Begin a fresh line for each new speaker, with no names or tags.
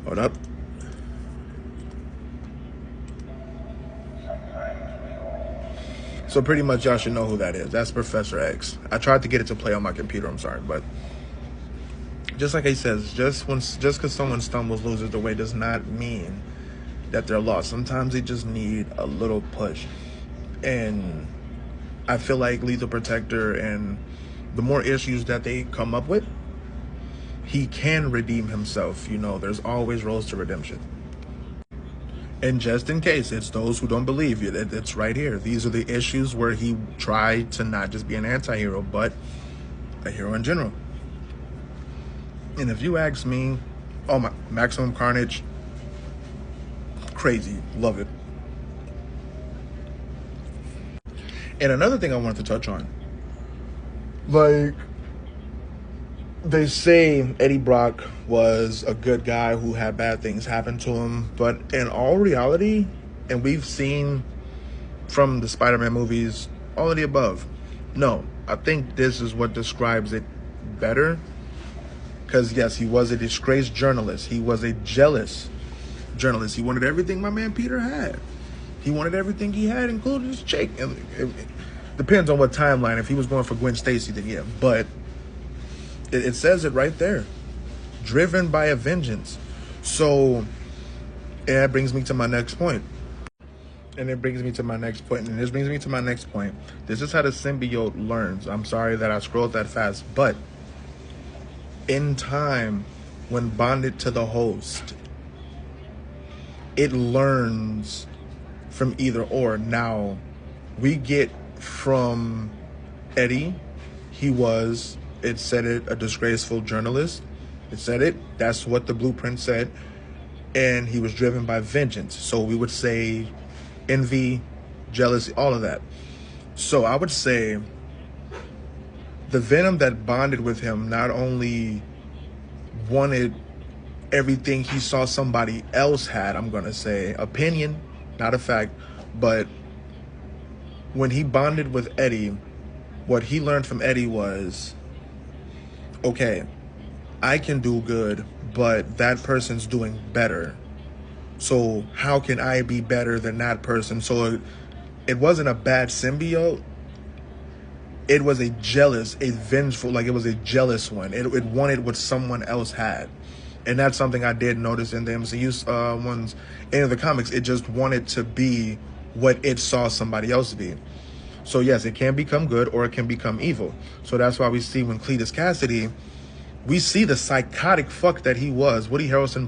Hold up. So pretty much y'all should know who that is. That's Professor X. I tried to get it to play on my computer, I'm sorry, but just like he says, just because someone stumbles, loses the way does not mean that they're lost. Sometimes they just need a little push. And I feel like Lethal Protector, and the more issues that they come up with, he can redeem himself. You know, there's always roads to redemption. And just in case, it's those who don't believe you, it's right here. These are the issues where he tried to not just be an anti-hero, but a hero in general. And if you ask me, oh my, Maximum Carnage, crazy, love it. And another thing I wanted to touch on, like, they say Eddie Brock was a good guy who had bad things happen to him, but in all reality, and we've seen from the Spider-Man movies, all of the above, no, I think this is what describes it better. Because yes, he was a disgraced journalist. He was a jealous journalist. He wanted everything my man Peter had. He wanted everything he had, including his chick. And it depends on what timeline. If he was going for Gwen Stacy, then yeah. But it says it right there. Driven by a vengeance. So, and that brings me to my next point. And this brings me to my next point. This is how the symbiote learns. I'm sorry that I scrolled that fast, but in time, when bonded to the host, it learns from either or. Now, we get from Eddie, he was, it said it, a disgraceful journalist. It said it, that's what the blueprint said. And he was driven by vengeance. So we would say envy, jealousy, all of that. So I would say the venom that bonded with him not only wanted everything he saw somebody else had, I'm going to say, opinion, not a fact, but when he bonded with Eddie, what he learned from Eddie was, okay, I can do good, but that person's doing better. So how can I be better than that person? So it wasn't a bad symbiote. It was a jealous, a vengeful, like it was a jealous one. It wanted what someone else had. And that's something I did notice in the MCU ones. In the comics, it just wanted to be what it saw somebody else be. So yes, it can become good or it can become evil. So that's why we see when Cletus Cassidy, we see the psychotic fuck that he was. Woody Harrelson